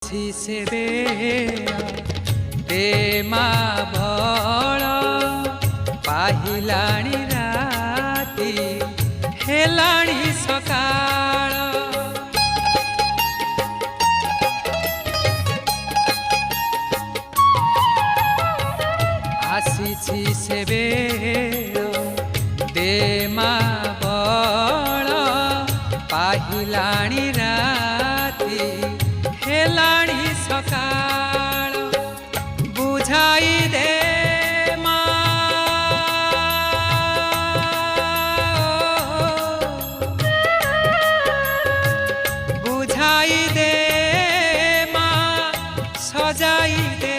से बेमा भल पाहिलाणी राती हेलाणी सकाळ आसीछि से बेमा भल पाहिलाणी राती हेलाणी सकाळ बुझाई दे मा बुझाई दे मा सजाई दे